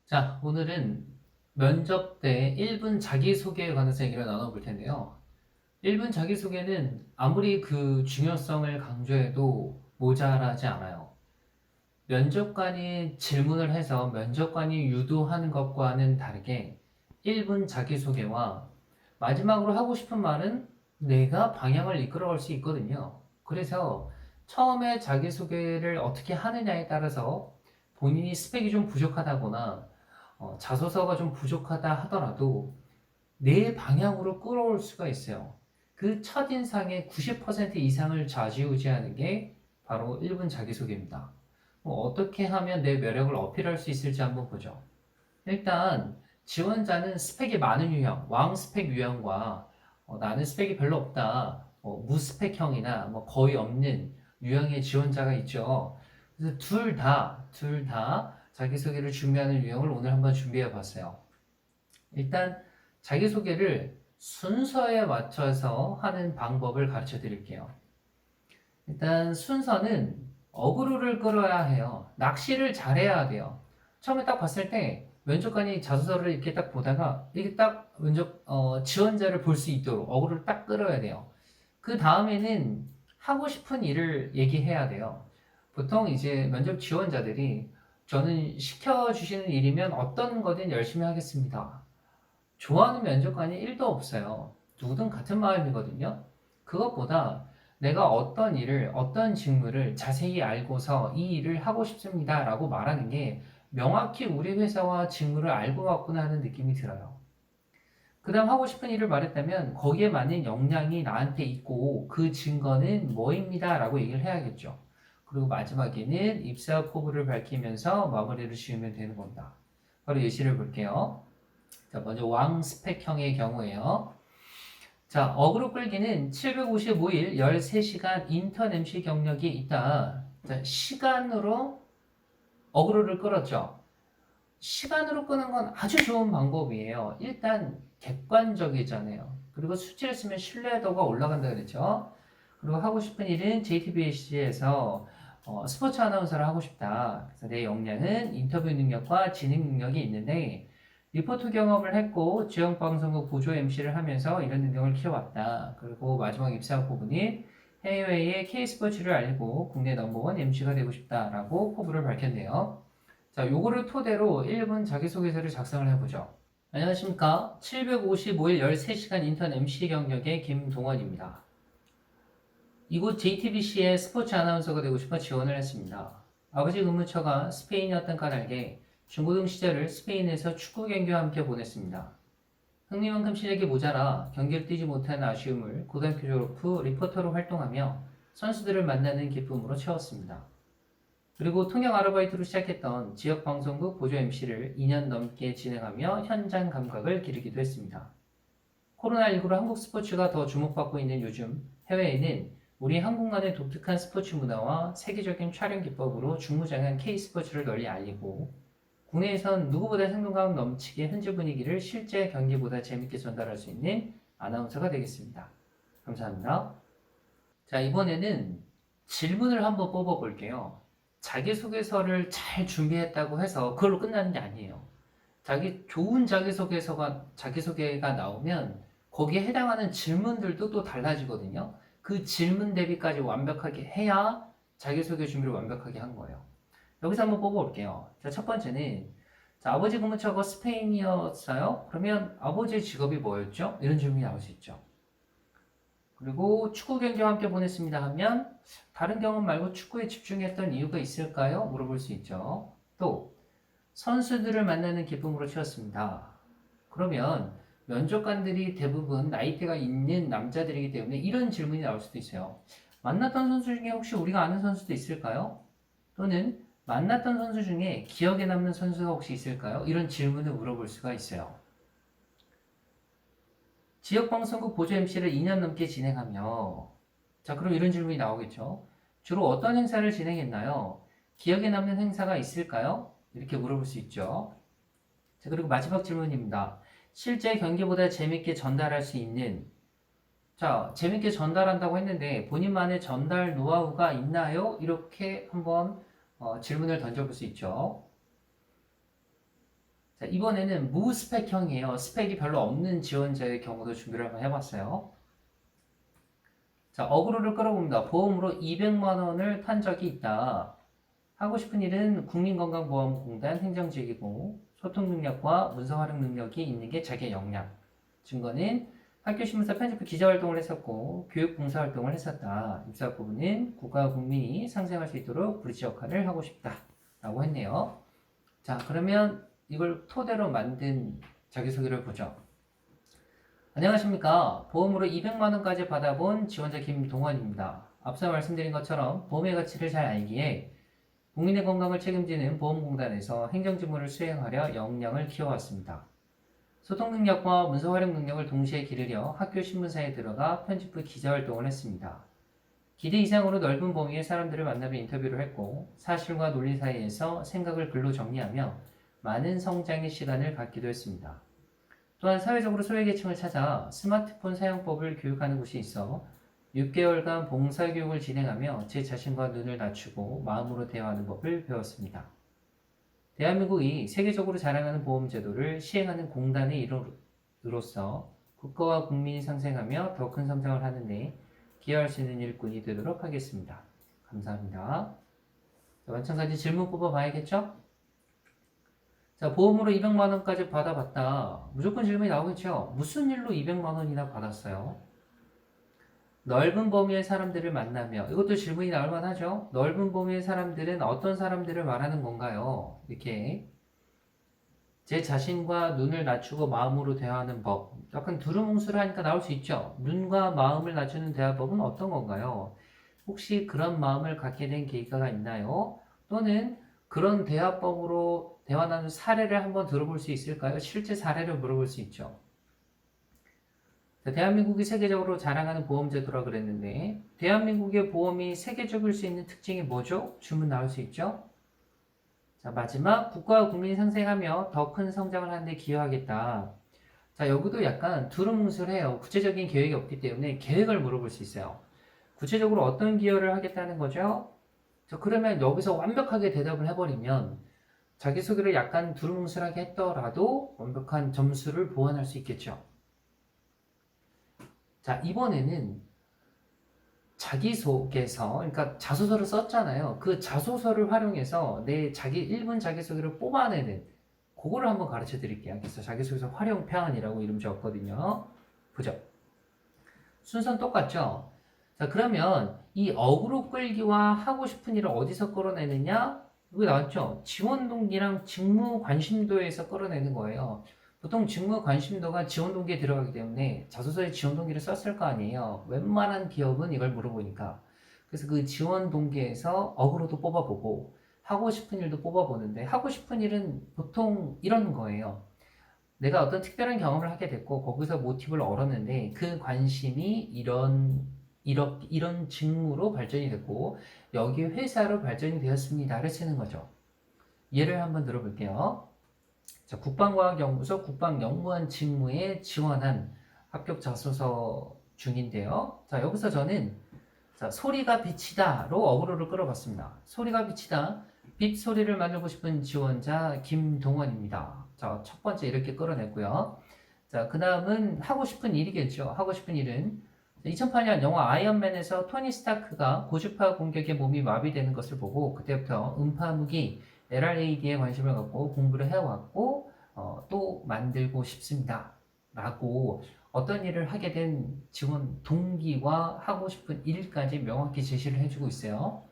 자, 오늘은 면접 때 1분 자기소개에 관해서 얘기를 나눠볼 텐데요. 1분 자기소개는 아무리 그 중요성을 강조해도 모자라지 않아요. 면접관이 질문을 해서 면접관이 유도하는 것과는 다르게 1분 자기소개와 마지막으로 하고 싶은 말은 내가 방향을 이끌어갈 수 있거든요. 그래서 처음에 자기소개를 어떻게 하느냐에 따라서 본인이 스펙이 좀 부족하다거나 자소서가 좀 부족하다 하더라도 내 방향으로 끌어올 수가 있어요. 그 첫인상의 90% 이상을 좌지우지하는 게 바로 1분 자기소개입니다. 어떻게 하면 내 매력을 어필할 수 있을지 한번 보죠. 일단 지원자는 스펙이 많은 유형, 왕 스펙 유형과 나는 스펙이 별로 없다, 무스펙형이나 뭐 거의 없는 유형의 지원자가 있죠. 그래서 둘 다 자기소개를 준비하는 유형을 오늘 한번 준비해 봤어요. 일단 자기소개를 순서에 맞춰서 하는 방법을 가르쳐 드릴게요. 일단 순서는 어그로를 끌어야 해요. 낚시를 잘해야 돼요. 처음에 딱 봤을 때 면접관이 자소서를 이렇게 딱 보다가 이렇게 딱 지원자를 볼 수 있도록 어그로를 딱 끌어야 돼요. 그 다음에는 하고 싶은 일을 얘기해야 돼요. 보통 이제 면접 지원자들이 저는 시켜주시는 일이면 어떤 거든 열심히 하겠습니다. 좋아하는 면접관이 1도 없어요. 누구든 같은 마음이거든요. 그것보다 내가 어떤 일을, 어떤 직무를 자세히 알고서 이 일을 하고 싶습니다 라고 말하는 게 명확히 우리 회사와 직무를 알고 왔구나 하는 느낌이 들어요. 그 다음 하고 싶은 일을 말했다면 거기에 맞는 역량이 나한테 있고 그 증거는 뭐입니다 라고 얘기를 해야겠죠. 그리고 마지막에는 입사 포부를 밝히면서 마무리를 지으면 되는 겁니다. 바로 예시를 볼게요. 자, 먼저 왕스펙형의 경우에요. 자, 어그로 끌기는 755일 13시간 인턴 MC 경력이 있다. 자, 시간으로 어그로를 끌었죠. 시간으로 끄는 건 아주 좋은 방법이에요. 일단 객관적이잖아요. 그리고 수치를 쓰면 신뢰도가 올라간다 그랬죠. 그리고 하고 싶은 일은 JTBC에서 스포츠 아나운서를 하고 싶다. 그래서 내 역량은 인터뷰 능력과 진행 능력이 있는데 리포트 경험을 했고 지역방송국 보조 MC를 하면서 이런 능력을 키워왔다. 그리고 마지막 입사 부분이 해외의 K스포츠를 알고 국내 넘버원 MC가 되고 싶다라고 포부를 밝혔네요. 자, 요거를 토대로 1분 자기소개서를 작성을 해보죠. 안녕하십니까. 755일 13시간 인턴 MC 경력의 김동원입니다. 이곳 JTBC의 스포츠 아나운서가 되고 싶어 지원을 했습니다. 아버지 근무처가 스페인이었던 까닭에 중고등 시절을 스페인에서 축구 경기와 함께 보냈습니다. 흥미만큼 실력이 모자라 경기를 뛰지 못한 아쉬움을 고등학교 졸업 후 리포터로 활동하며 선수들을 만나는 기쁨으로 채웠습니다. 그리고 통역 아르바이트로 시작했던 지역방송국 보조 MC를 2년 넘게 진행하며 현장 감각을 기르기도 했습니다. 코로나19로 한국 스포츠가 더 주목받고 있는 요즘 해외에는 우리 한국만의 독특한 스포츠 문화와 세계적인 촬영 기법으로 중무장한 K스포츠를 널리 알리고 국내에선 누구보다 생동감 넘치게 현지 분위기를 실제 경기보다 재밌게 전달할 수 있는 아나운서가 되겠습니다. 감사합니다. 자, 이번에는 질문을 한번 뽑아볼게요. 자기소개서를 잘 준비했다고 해서 그걸로 끝나는 게 아니에요. 좋은 자기소개가 나오면 거기에 해당하는 질문들도 또 달라지거든요. 그 질문 대비까지 완벽하게 해야 자기소개 준비를 완벽하게 한 거예요. 여기서 한번 뽑아볼게요. 자, 첫 번째는 자, 아버지 근무처가 스페인이었어요? 그러면 아버지의 직업이 뭐였죠? 이런 질문이 나올 수 있죠. 그리고 축구 경기와 함께 보냈습니다 하면 다른 경험 말고 축구에 집중했던 이유가 있을까요? 물어볼 수 있죠. 또 선수들을 만나는 기쁨으로 채웠습니다. 그러면 면접관들이 대부분 나이대가 있는 남자들이기 때문에 이런 질문이 나올 수도 있어요. 만났던 선수 중에 혹시 우리가 아는 선수도 있을까요? 또는 만났던 선수 중에 기억에 남는 선수가 혹시 있을까요? 이런 질문을 물어볼 수가 있어요. 지역방송국 보조 MC를 2년 넘게 진행하며 자, 그럼 이런 질문이 나오겠죠. 주로 어떤 행사를 진행했나요? 기억에 남는 행사가 있을까요? 이렇게 물어볼 수 있죠. 자, 그리고 마지막 질문입니다. 실제 경기보다 재밌게 전달할 수 있는 자, 재밌게 전달한다고 했는데 본인만의 전달 노하우가 있나요? 이렇게 한번 질문을 던져볼 수 있죠. 자, 이번에는 무스펙형이에요. 스펙이 별로 없는 지원자의 경우도 준비를 한번 해봤어요. 자, 어그로를 끌어봅니다. 보험으로 200만 원을 탄 적이 있다. 하고 싶은 일은 국민건강보험공단 행정직이고 소통 능력과 문서 활용 능력이 있는 게 자기의 역량. 증거는 학교 신문사 편집부 기자활동을 했었고 교육봉사활동을 했었다. 입사 부분은 국가와 국민이 상생할 수 있도록 브릿지 역할을 하고 싶다. 라고 했네요. 자, 그러면 이걸 토대로 만든 자기소개를 보죠. 안녕하십니까. 보험으로 200만 원까지 받아본 지원자 김동원입니다. 앞서 말씀드린 것처럼 보험의 가치를 잘 알기에 국민의 건강을 책임지는 보험공단에서 행정직무를 수행하려 역량을 키워왔습니다. 소통 능력과 문서 활용 능력을 동시에 기르려 학교 신문사에 들어가 편집부 기자활동을 했습니다. 기대 이상으로 넓은 범위의 사람들을 만나며 인터뷰를 했고 사실과 논리 사이에서 생각을 글로 정리하며 많은 성장의 시간을 갖기도 했습니다. 또한 사회적으로 소외계층을 찾아 스마트폰 사용법을 교육하는 곳이 있어 6개월간 봉사교육을 진행하며 제 자신과 눈을 낮추고 마음으로 대화하는 법을 배웠습니다. 대한민국이 세계적으로 자랑하는 보험제도를 시행하는 공단의 일원으로서 국가와 국민이 상생하며 더 큰 성장을 하는데 기여할 수 있는 일꾼이 되도록 하겠습니다. 감사합니다. 자, 마찬가지 질문 뽑아봐야겠죠? 자, 보험으로 200만 원까지 받아봤다. 무조건 질문이 나오겠죠? 무슨 일로 200만 원이나 받았어요? 넓은 범위의 사람들을 만나며 이것도 질문이 나올 만하죠. 넓은 범위의 사람들은 어떤 사람들을 말하는 건가요? 이렇게 제 자신과 눈을 낮추고 마음으로 대화하는 법. 약간 두루뭉술을 하니까 나올 수 있죠. 눈과 마음을 낮추는 대화법은 어떤 건가요? 혹시 그런 마음을 갖게 된 계기가 있나요? 또는 그런 대화법으로 대화 나눈 사례를 한번 들어볼 수 있을까요? 실제 사례를 물어볼 수 있죠. 대한민국이 세계적으로 자랑하는 보험제도라 그랬는데 대한민국의 보험이 세계적일 수 있는 특징이 뭐죠? 주문 나올 수 있죠? 자, 마지막 국가와 국민이 상생하며 더 큰 성장을 하는 데 기여하겠다. 자, 여기도 약간 두루뭉술해요. 구체적인 계획이 없기 때문에 계획을 물어볼 수 있어요. 구체적으로 어떤 기여를 하겠다는 거죠? 자, 그러면 여기서 완벽하게 대답을 해버리면 자기소개를 약간 두루뭉술하게 했더라도 완벽한 점수를 보완할 수 있겠죠. 자, 이번에는 자기소개서, 그러니까 자소서를 썼잖아요. 그 자소서를 활용해서 내 1분 자기소개를 뽑아내는 그거를 한번 가르쳐 드릴게요. 그래서 자기소개서 활용편이라고 이름 지었거든요. 보죠. 순서는 똑같죠? 자, 그러면 이 어그로 끌기와 하고 싶은 일을 어디서 끌어내느냐? 여기 나왔죠? 지원 동기랑 직무 관심도에서 끌어내는 거예요. 보통 직무 관심도가 지원 동기에 들어가기 때문에 자소서에 지원 동기를 썼을 거 아니에요. 웬만한 기업은 이걸 물어보니까. 그래서 그 지원 동기에서 어그로도 뽑아보고 하고 싶은 일도 뽑아보는데 하고 싶은 일은 보통 이런 거예요. 내가 어떤 특별한 경험을 하게 됐고 거기서 모티브를 얻었는데 그 관심이 이런 직무로 발전이 됐고 여기 회사로 발전이 되었습니다를 쓰는 거죠. 예를 한번 들어볼게요. 자, 국방과학연구소 국방연구원 직무에 지원한 합격 자소서 중인데요. 자, 여기서 저는 자, 소리가 빛이다로 어그로를 끌어봤습니다. 소리가 빛이다. 빛 소리를 만들고 싶은 지원자 김동원입니다. 자, 첫 번째 이렇게 끌어냈고요. 자, 그 다음은 하고 싶은 일이겠죠. 하고 싶은 일은 2008년 영화 아이언맨에서 토니 스타크가 고주파 공격에 몸이 마비되는 것을 보고 그때부터 음파무기 LRAD에 관심을 갖고 공부를 해왔고 또 만들고 싶습니다. 라고 어떤 일을 하게 된 지원 동기와 하고 싶은 일까지 명확히 제시를 해주고 있어요.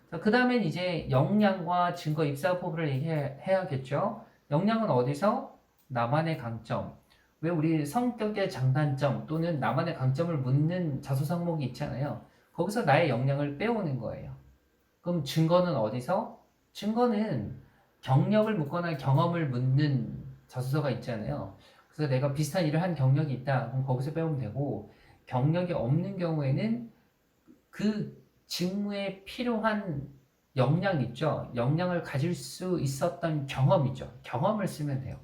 그 다음엔 이제 역량과 증거 입사법을 얘기해야겠죠. 역량은 어디서? 나만의 강점. 왜 우리 성격의 장단점 또는 나만의 강점을 묻는 자소서 항목이 있잖아요. 거기서 나의 역량을 빼오는 거예요. 그럼 증거는 어디서? 증거는 경력을 묻거나 경험을 묻는 자소서가 있잖아요. 그래서 내가 비슷한 일을 한 경력이 있다. 그럼 거기서 빼오면 되고 경력이 없는 경우에는 그 직무에 필요한 역량 있죠. 역량을 가질 수 있었던 경험이죠. 경험을 쓰면 돼요.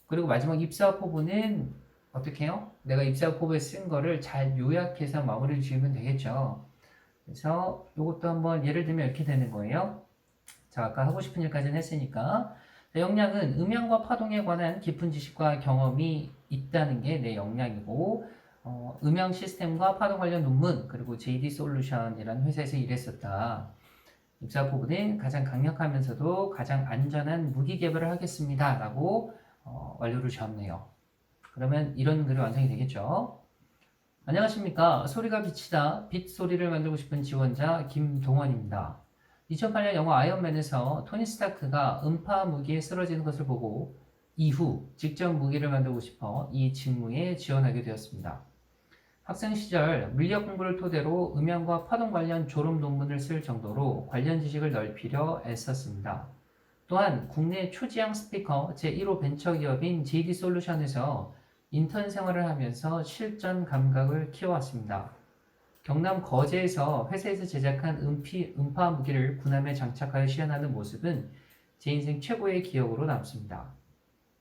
그리고 마지막 입사포부는 어떻게 해요? 내가 입사포부에 쓴 거를 잘 요약해서 마무리를 지으면 되겠죠. 그래서 이것도 한번 예를 들면 이렇게 되는 거예요. 자, 아까 하고 싶은 일까지는 했으니까 역량은 음향과 파동에 관한 깊은 지식과 경험이 있다는 게 내 역량이고, 음향 시스템과 파동 관련 논문, 그리고 JD 솔루션이라는 회사에서 일했었다. 입사 부분은 가장 강력하면서도 가장 안전한 무기 개발을 하겠습니다. 라고 완료를 지었네요. 그러면 이런 글이 완성이 되겠죠. 안녕하십니까. 소리가 빛이다. 빛 소리를 만들고 싶은 지원자 김동원입니다. 2008년 영화 아이언맨에서 토니 스타크가 음파 무기에 쓰러지는 것을 보고 이후 직접 무기를 만들고 싶어 이 직무에 지원하게 되었습니다. 학생 시절 물리학 공부를 토대로 음향과 파동 관련 졸업 논문을 쓸 정도로 관련 지식을 넓히려 애썼습니다. 또한 국내 초지향 스피커 제1호 벤처기업인 JD솔루션에서 인턴 생활을 하면서 실전 감각을 키워왔습니다. 경남 거제에서 회사에서 제작한 음파 무기를 군함에 장착하여 시연하는 모습은 제 인생 최고의 기억으로 남습니다.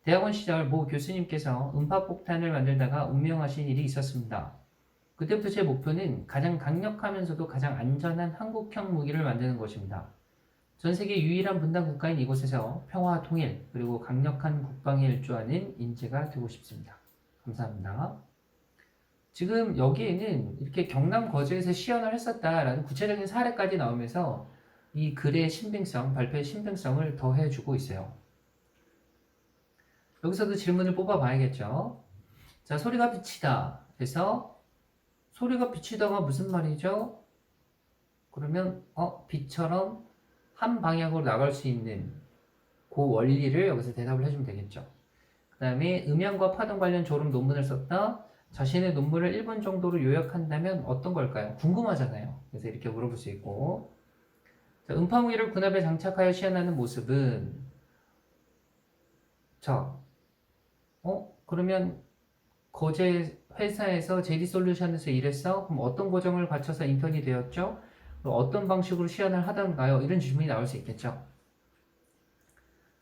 대학원 시절 모 교수님께서 음파 폭탄을 만들다가 운명하신 일이 있었습니다. 그때부터 제 목표는 가장 강력하면서도 가장 안전한 한국형 무기를 만드는 것입니다. 전 세계 유일한 분단 국가인 이곳에서 평화 통일 그리고 강력한 국방에 일조하는 인재가 되고 싶습니다. 감사합니다. 지금 여기에는 이렇게 경남 거제에서 시연을 했었다라는 구체적인 사례까지 나오면서 이 글의 신빙성, 발표의 신빙성을 더해주고 있어요. 여기서도 질문을 뽑아봐야겠죠. 자, 소리가 비치다. 그래서 소리가 비치다가 무슨 말이죠? 그러면 빛처럼 한 방향으로 나갈 수 있는 그 원리를 여기서 대답을 해주면 되겠죠. 그 다음에 음향과 파동 관련 졸업 논문을 썼다. 자신의 논문을 1분 정도로 요약한다면 어떤 걸까요? 궁금하잖아요. 그래서 이렇게 물어볼 수 있고, 자, 음파무기를 군함에 장착하여 시연하는 모습은, 자, 그러면 거제 회사에서 JD솔루션에서 일했어? 그럼 어떤 과정을 거쳐서 인턴이 되었죠? 그럼 어떤 방식으로 시연을 하던가요? 이런 질문이 나올 수 있겠죠.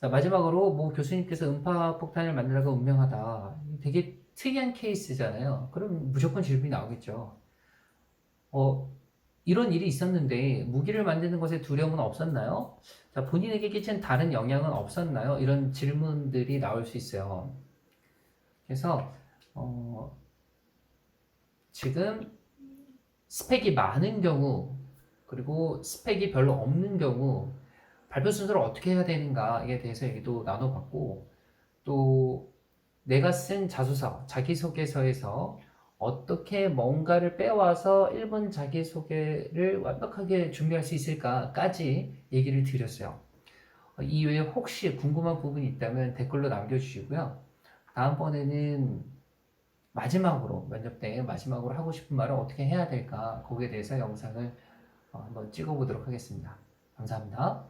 자, 마지막으로 뭐 교수님께서 음파 폭탄을 만들다가 운명하다. 되게 특이한 케이스잖아요. 그럼 무조건 질문이 나오겠죠. 이런 일이 있었는데 무기를 만드는 것에 두려움은 없었나요? 자, 본인에게 끼친 다른 영향은 없었나요? 이런 질문들이 나올 수 있어요. 그래서 지금 스펙이 많은 경우 그리고 스펙이 별로 없는 경우 발표 순서를 어떻게 해야 되는가에 대해서 얘기도 나눠봤고, 또 내가 쓴 자소서, 자기소개서에서 어떻게 뭔가를 빼와서 1분 자기소개를 완벽하게 준비할 수 있을까까지 얘기를 드렸어요. 이외에 혹시 궁금한 부분이 있다면 댓글로 남겨주시고요. 다음번에는 마지막으로, 면접 때 마지막으로 하고 싶은 말을 어떻게 해야 될까, 거기에 대해서 영상을 한번 찍어보도록 하겠습니다. 감사합니다.